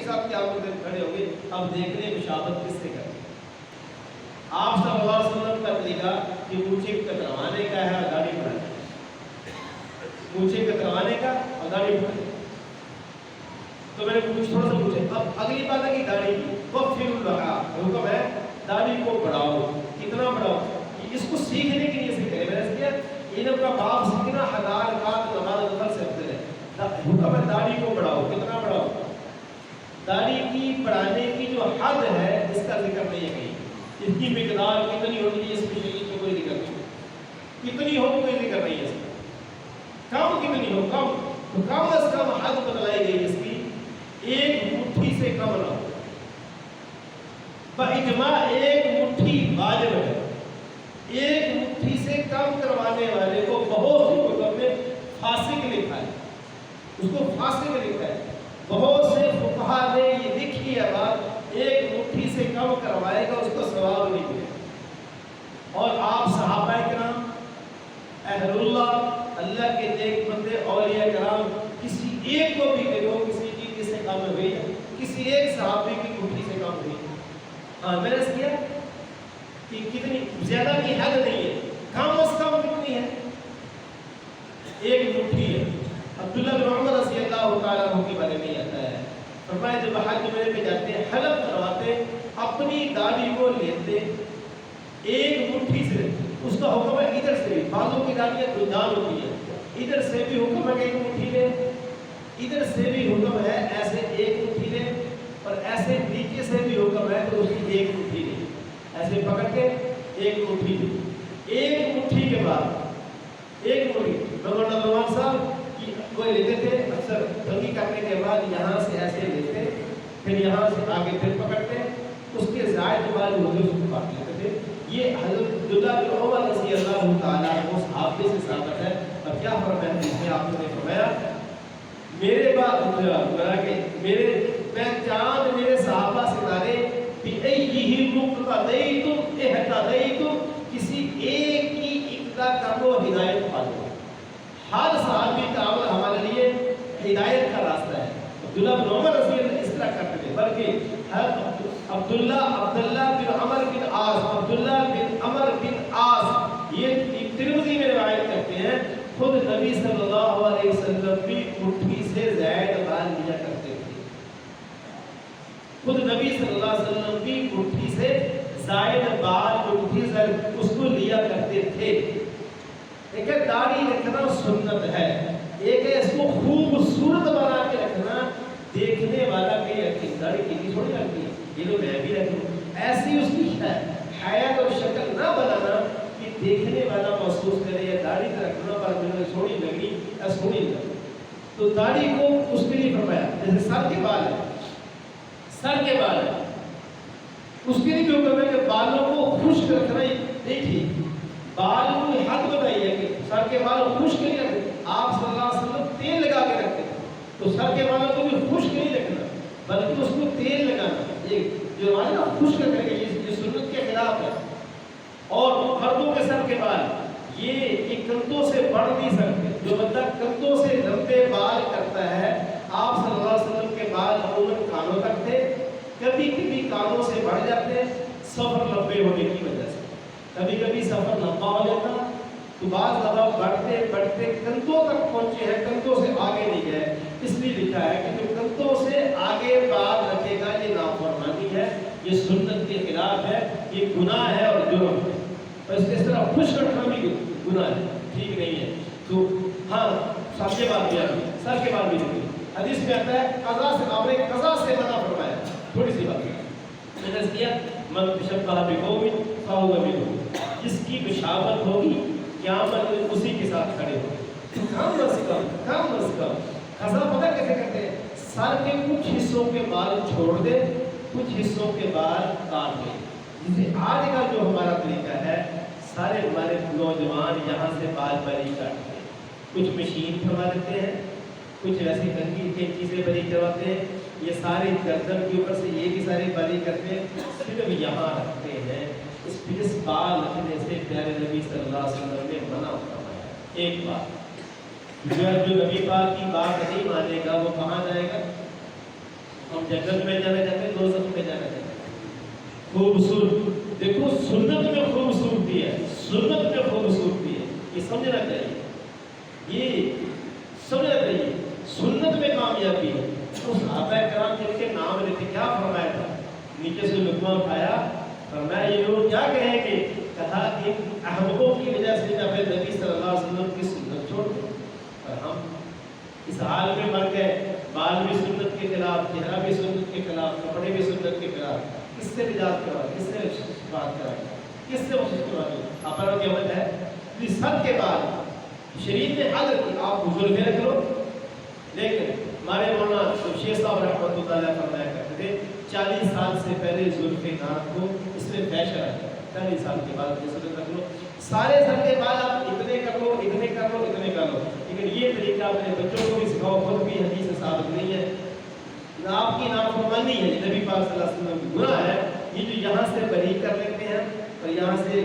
کے ساتھ کیا کھڑے ہوں گے. اب دیکھ لیں مشابہت کس سے کریں. آپ صلی اللہ علیہ وسلم کا طریقہ کہ مونچھیں کتروانے کا ہے اور داڑھی بڑھانے کا. مونچھیں کتروانے کا اور داڑھی بڑھانے کا. تو میں نے تھوڑا سا پوچھا. اب اگلی بات ہے کہ داڑھی کی وفر الرحا حکم ہے داڑھی کو بڑھاؤ. کتنا بڑھاؤ؟ اس کو سیکھنے کے لیے سیکھے. میں نے کیا علم کا باب سیکھنا ہزار رکعت نماز نفل سے افضل ہے. حکم ہے داڑھی کو بڑھاؤ. کتنا بڑھاؤ؟ داڑھی کی بڑھانے کی جو حد ہے اس کا ذکر نہیں ہے کہیں. اس کی مقدار کتنی ہونی چاہیے اس کی شریعت میں کوئی ذکر نہیں. کتنی ہو کوئی ذکر نہیں ہے اس کا. کم کتنی ہو کم تو کم از کم حد بتلائی گئی اس کی ایک مٹھی سے کم نہ ہو. باجماع ایک مٹھی واجب ہے. ایک مٹھی سے کم کروانے والے کو بہت سی کتب میں فاسق لکھا ہے. اس کو فاسق لکھا ہے. بہت سے فقہا نے یہ لکھی ہے بات ایک مٹھی سے کم کروائے گا اس کو ثواب نہیں ملے. اور آپ صحابہ کرام اہل اللہ کے نیک بندے اولیاء کرام کسی ایک کو بھی دیکھو کسی چیز سے کم ہوئی کسی ایک صحابی کی مٹھی سے کم ہوئی. ہاں میں نے کیا کہ کتنی زیادہ کی حد نہیں ہے. کم از کم کتنی ہے؟ ایک مٹھی ہے. عبداللہ بن عمر رضی اللہ تعالیٰ عنہ کے بارے میں آتا ہے فرمایا جب حج میرے پہ جاتے ہیں حلق کرواتے اپنی داڑھی کو لیتے ایک مٹھی سے. اس کا حکم ہے ادھر سے بھی بعضوں کی داڑیاں دودان ہوتی ہے ادھر سے بھی حکم ہے کہ ایک مٹھی لے. ادھر سے بھی حکم ہے ایسے ایک مٹھی لے اور ایسے نیچے سے بھی حکم ہے تو اس کی ایک مٹھی لے. ایسے پکڑ کے ایک مٹھی لے. ایک مٹھی کے بعد ایک مٹھی مولانا نواز صاحب کوئی لیتے تھے اکثر تنگی کرنے کے بعد یہاں سے ایسے لیتے پھر یہاں سے آگے پھر پکڑتے اس کے زائد بال حضور کو کاٹ لیتے تھے. یہ حضرت عبداللہ بن عمر رضی اللہ تعالیٰ عنہ صحابے سے ثابت ہے. اور کیا فرمایا اس میں آپ نے فرمایا میرے بعد میرے پہچان میرے صحابہ ستارے بِأَيِّهِ مُقْتَدَيْتُمْ اِهْتَدَيْتُمْ کسی ایک کی اقتدا کر لو ہدایت پا لو. ہر صحابی کا عمل ہمارے لیے ہدایت کا راستہ ہے. عبداللہ بن عمر رضی اللہ اس طرح کرتے تھے بلکہ عبداللہ بن عمر بن عاص یہ ترمذی میں روایت کرتے ہیں خود نبی صلی اللہ علیہ وسلم بھی مٹھی سے زائد بال لیا کرتے تھے. خود نبی صلی اللہ علیہ وسلم بھی مٹھی سے زائد بال مٹھی سے اس کو لیا کرتے تھے. ایک ہے داڑھی رکھنا سنت ہے. ایک ہے اس کو خوبصورت بنا کے رکھنا. دیکھنے والا کہ داڑھی کتنی تھوڑی لگتی ہے یہ تو میں بھی رکھوں ایسی اس کی حیات اور شکل نہ بنانا کہ دیکھنے والا محسوس کرے یا داڑھی رکھنا پر مجھے تھوڑی لگی یا تھوڑی لگی. تو داڑھی کو اس کے لیے فرمایا جیسے سر کے بال ہے اس کے لیے کیوں کرنا کہ بالوں کو خشک رکھنا نہیں ٹھیک. بال کو حد بتائی ہے کہ سر کے بال خشک نہیں رکھتے. آپ صلی اللہ علیہ وسلم تیل لگا کے رکھتے ہیں تو سر کے بالوں کو بھی خشک نہیں رکھنا بلکہ اس کو تیل لگانا. یہ جو ہمارے نا خشک رکھنے کے یہ سنت کے خلاف ہے. اور مردوں کے سر کے بال یہ کندھوں سے بڑھ نہیں سکتے. جو بندہ کندھوں سے لمبے بال کرتا ہے آپ صلی اللہ علیہ وسلم کے بال عموماً کانوں تک تھے. کبھی کبھی کانوں سے بڑھ جاتے سفر لمبے ہونے کی وجہ سے. کبھی کبھی سفر لمبا ہو جاتا تو بعض دفعہ بڑھتے کندھوں تک پہنچے ہیں کندھوں سے آگے نہیں گئے. اس لیے لکھا ہے کہ جو کندھوں سے آگے بال رکھے گا یہ نافرمانی ہے یہ سنت کے خلاف ہے یہ گناہ ہے اور جرم ہے. اور اس طرح خشک رکھنا بھی گناہ ہے ٹھیک نہیں ہے. تو ہاں سر کے بال بھی نہیں. حدیث میں آتا ہے قضا سے آپ نے قضا سے منع فرمایا. تھوڑی سی بات میں نے کیا من تشبہ بقوم فهو منهم جس کی مشابہت ہوگی قیامت اسی کے ساتھ کھڑے ہو. کم از کم قضا پتہ کیسے کرتے ہیں سر کے کچھ حصوں کے بال چھوڑ دے کچھ حصوں کے بال کاٹ دے. جسے آج کا جو ہمارا طریقہ ہے سارے ہمارے نوجوان یہاں سے بال بری کاٹتے ہیں. کچھ مشین کروا دیتے ہیں کچھ ویسی کنگھی کینچی سے بری کرواتے ہیں. یہ سارے گردن کے اوپر سے یہ بھی سارے بری کرتے ہیں صرف یہاں رکھتے ہیں. اس بال رکھنے سے پیارے نبی صلی اللہ علیہ وسلم نے منع فرمایا. ایک بات جو نبی پاک کی بات نہیں مانے گا وہ کہاں جائے گا؟ ہم جنت میں جانا چاہتے ہیں دوزخ میں جانا چاہتے ہیں؟ خوبصورت دیکھو سنت میں خوبصورتی ہے، سنت میں خوبصورتی ہے، یہ سمجھنا چاہیے، یہ سمجھنا چاہیے، سنت میں کامیابی ہے۔ تو صحابہ کرام جن کے نام لیتے کیا فرمایا تھا؟ نیچے سے لقمہ اٹھایا، فرمایا یہ لوگ کیا کہیں گے؟ کہا کہ احمقوں کی وجہ سے جب نبی صلی اللہ علیہ وسلم کی سنت چھوڑ دیں، اور ہم اس حال میں مر گئے، بال بھی سنت کے خلاف، چہرہ بھی سنت کے خلاف، کپڑے بھی سنت کے خلاف، کس سے نجات کروا، کس سے بات کرا، کس سے کوشش کروا دی؟ اپنا کی عمل ہے اس سب کے بعد شریعت نے حد کی آپ حضور میں رکھ لو، لیکن ہمارے مولانا شیخ صاحب رحمۃ اللہ علیہ فرمایا کرتے تھے 40 سال سے پہلے زلف ناک کو اس میں فیشن ہے، 40 سال کے بعد یہ رکھ لو، سارے سر کے بعد آپ اتنے کر لو، اتنے کر لو، اتنے کر لو، لیکن یہ طریقہ اپنے بچوں کو بھی سکھاؤ، خود بھی حدیث سے ثابت نہیں ہے، آپ کی نافرمانی ہے، نبی پاک صلی اللہ علیہ وسلم کی گناہ ہے، یہ جو یہاں سے بری کر لیتے ہیں اور یہاں سے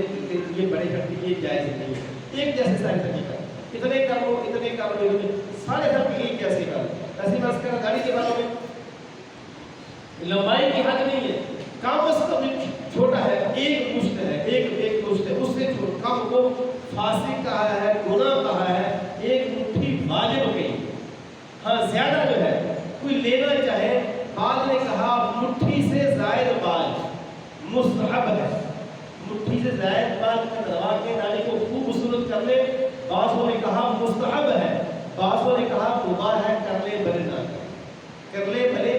یہ بڑے کرتے ہیں، یہ جائز نہیں ہے، ایک جیسے سارے طریقہ اتنے کر لو، اتنے کر لو، اتنے سارے سب ایک جیسے کر لو، ایسی بات کر گاڑی کے بارے میں لمبائی کی حد نہیں ہے، کام اس کا چھوٹا ہے، ایک مشت ہے، ایک مشت ہے، اس سے کم کو فاسق کہا ہے، گناہ کہا ہے، ایک مٹھی واجب کہی، ہاں زیادہ جو ہے کوئی لینا چاہے، بعض نے کہا مٹھی سے زائد بال مستحب ہے، مٹھی سے زائد بال کٹوا کے داڑھی کو خوبصورت کر لے، بعضوں نے کہا مستحب ہے، بعضوں نے کہا مباح ہے، کر لے بھلے نہ کر لے بھلے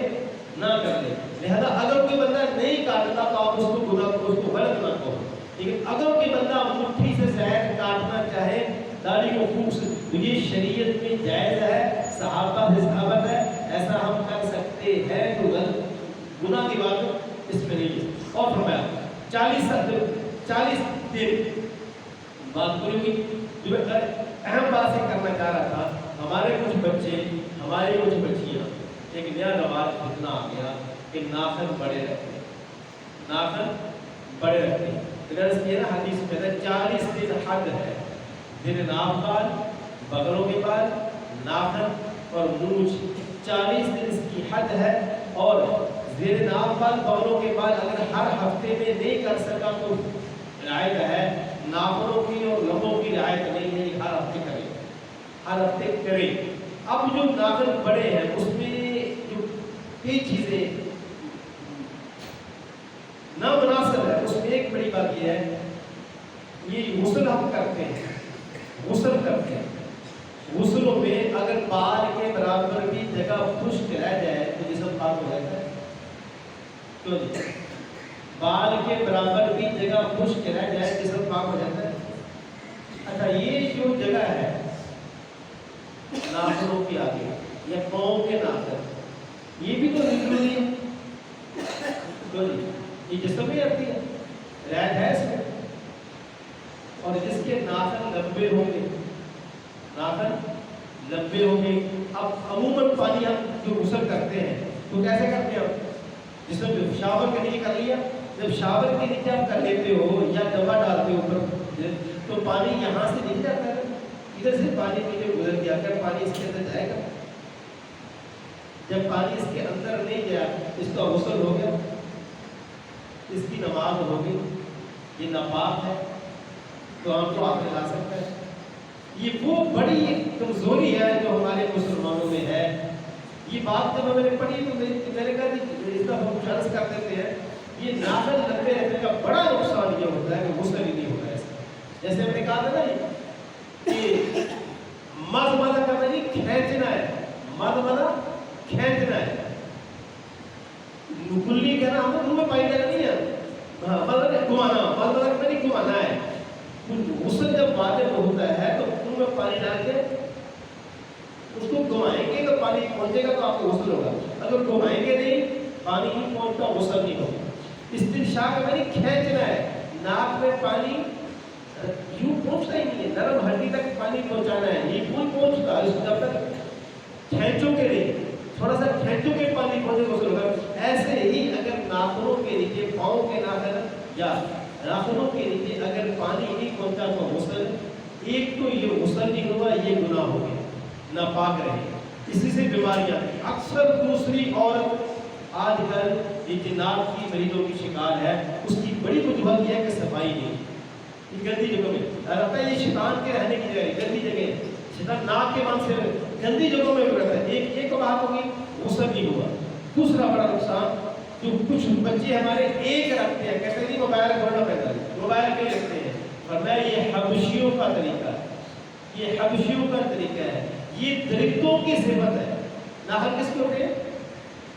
نہ کر لے، لہذا اگر کوئی بندہ نہیں کاٹتا تو آپ اس کو گناہ کو، اس کو غلط نہ کہو، لیکن اگر کوئی بندہ مٹھی سے زائد کاٹنا چاہے داڑھی کو خوبصورت، یہ شریعت میں جائز ہے، صحابہ سے ثابت ہے، ایسا ہم کر سکتے ہیں، تو غلط گناہ کی بات اس میں نہیں ہے۔ اور فرمایا 40 دن بات پوری ہوئی، جو اہم بات یہ کرنا چاہ رہا تھا، ہمارے کچھ بچے، ہماری کچھ بچیاں، ایک نیا رواج اتنا آ گیا کہ ناخن بڑے رکھتے ہیں، ناخن بڑے رکھتے ہیں، اگر اس کی نا حدیث میں 40 دن حد ہے، دن ناف بال، بغلوں کے بال، ناخن اور مونچھ، 40 دن اس کی حد ہے، اور زیر ناف بال، بغلوں کے بال اگر ہر ہفتے میں نہیں کر سکا تو رعایت ہے، ناخنوں کی اور لبوں کی رعایت نہیں ہے، ہر ہفتے کرے، ہر ہفتے کرے۔ اب جو ناخن بڑے ہیں اس میں جو کئی چیزیں نامناسب ہے، اس میں ایک بڑی بات یہ ہے، یہ غسل ہم کرتے ہیں، غسل کرتے ہیں، غسلوں میں اگر بال کے برابر بھی جگہ خشک رہ جائے تو جسم پاک ہو جاتا ہے، تو بال کے برابر بھی جگہ خشک رہ جائے جسم پاک ہو جاتا ہے۔ اچھا یہ جو جگہ ہے ناخنوں کی آگے یا پاؤں کے ناخن، یہ بھی تو ضروری ہے، تو یہ جسم میں آتی ہے، رہتا ہے اس میں، اور جس کے ناخن لمبے ہوں گے، ناخن لمبے ہوں گے، اب عموماً پانی ہم جو غسل کرتے ہیں تو کیسے کرتے ہیں ہم؟ جس میں شاور کے نیچے کر لیا، جب شاور کے نیچے آپ کر لیتے ہو یا دوا ڈالتے ہو اوپر تو پانی یہاں سے نہیں جاتا ہے، ادھر سے پانی نیچے گزر گیا، اگر پانی اس کے اندر جائے گا، جب پانی اس کے اندر نہیں گیا اس کا غسل ہو گیا، اس کی نماز ہوگی، یہ ناپاک ہے تو ہم تو آپ لا سکتے ہیں۔ یہ وہ بڑی کمزوری ہے جو ہمارے مسلمانوں میں ہے، یہ بات جب میں نے پڑھی تو میں نے کہا اس کا ہم فرض کر دیتے ہیں، یہ ناخن لمبے رہنے کا بڑا نقصان یہ ہوتا ہے کہ غسل ہی نہیں ہوتا ہے، جیسے میں نے کہا تھا نا کہ مضمضہ کرنا نہیں کھینچنا ہے، مضمضہ کھینچنا ہے، کلی کہنا ہم منہ میں پانی ڈالنا نہیں ہے، مضمضہ گھمانا، مضمضہ کرنا نہیں گھمانا ہے، غسل جب واجب ہوتا ہے تو منہ میں پانی ڈال کے اس کو گھمائیں گے تو پانی پہنچے گا تو آپ کو غسل ہوگا، اگر گھمائیں گے نہیں پانی ہی پہنچتا غسل نہیں ہوگا۔ استنشاق کا معنی کھینچنا ہے، ناک میں پانی یوں پہنچتا ہی نہیں ہے، نرم ہڈی تک پانی پہنچانا ہے، یہ پول پہنچتا ہے، اس کو جب تک کھینچو کے نہیں، تھوڑا سا کھینچو کے پانی پہنچے غسل ہوگا۔ ایسے ہی اگر ناخنوں کے نیچے، پاؤں کے ناخن یا ناخنوں کے نیچے اگر پانی نہیں پہنچا تو غسل، ایک تو یہ غسل نہیں ہوا، یہ گناہ ہو گیا، ناپاک رہے، اسی سے بیماریاں۔ اکثر دوسری عورت آج کل یہ جناب کی مریضوں کی شکار ہے، اس کی بڑی وجوہات یہ ہے کہ صفائی نہیں، یہ گندی جگہوں میں رہتا ہے، یہ شیطان کے رہنے کی جگہ ہے، گندی جگہ ہے، شیطان ناک کے مان سے گندی جگہوں میں رہتا ہے۔ ایک بات ہوگی غسل نہیں ہوا۔ دوسرا بڑا نقصان جو کچھ بچے ہمارے ایک رکھتے ہیں، کہتے ہیں موبائل کھولنا پڑتا ہے، موبائل کیوں رکھتے ہیں؟ فرمایا یہ حبشیوں کا طریقہ ہے، یہ حبشیوں کا طریقہ ہے، یہ درندوں کی صفت ہے۔ ناخن کس کے ہوتے ہیں؟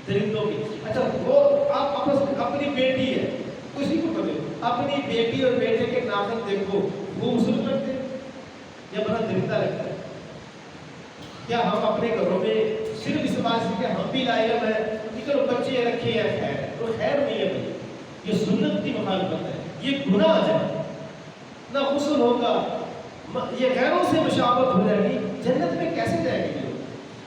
درندوں کی۔ اچھا وہ آپ اپنی بیٹی ہے اسی کو کرے، اپنی بیٹی اور بیٹے کے ناخن دیکھو، وہ غسل کرتے ہیں یا بڑا درندہ لگتا ہے؟ کیا ہم اپنے گھروں میں صرف اس بات سے کہ ہم بھی لائق ہیں کہ چلو بچے رکھے ہیں خیر، تو خیر نہیں ہے بھائی، یہ سنت کی مخالفت ہے، یہ گناہ ہے، نہ غسل ہوگا، یہ غیروں سے مشابہت ہو جائے گی، جنت میں کیسے جائے گی؟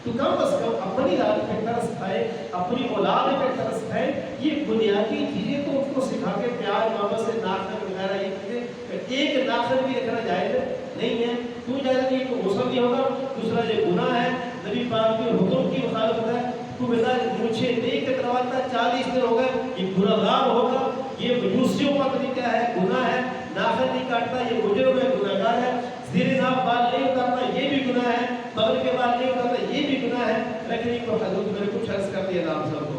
تو کم از کم اپنی رات پہ ترس کھائے، اپنی اولاد پہ ترس کھائے، یہ بنیادی چیزیں تو ان کو سکھا کے پیار محبت سے ناخن وغیرہ یہ چیزیں، ایک ناخن بھی رکھنا جائز نہیں ہے، کیوں جائز نہیں؟ تو غسل نہیں ہوگا، دوسرا یہ گناہ ہے، نبی پاک کے حکم کی مخالفت ہے، تو بیٹا مجھے نہیں کترواتا 40 دن ہو گئے، یہ گناہ گار ہوگا، یہ مجوسیوں کا طریقہ ہے، گناہ ہے، ناخن نہیں کاٹتا یہ مجرم ہے، گناہ گار ہے، زیر ناف بال نہیں اتارتا یہ بھی گناہ ہے، بغل کے بال نہیں اتارتا یہ بھی گناہ ہے، لیکن ان کو حدود میں کچھ عرض کر دیا نام صاحب کو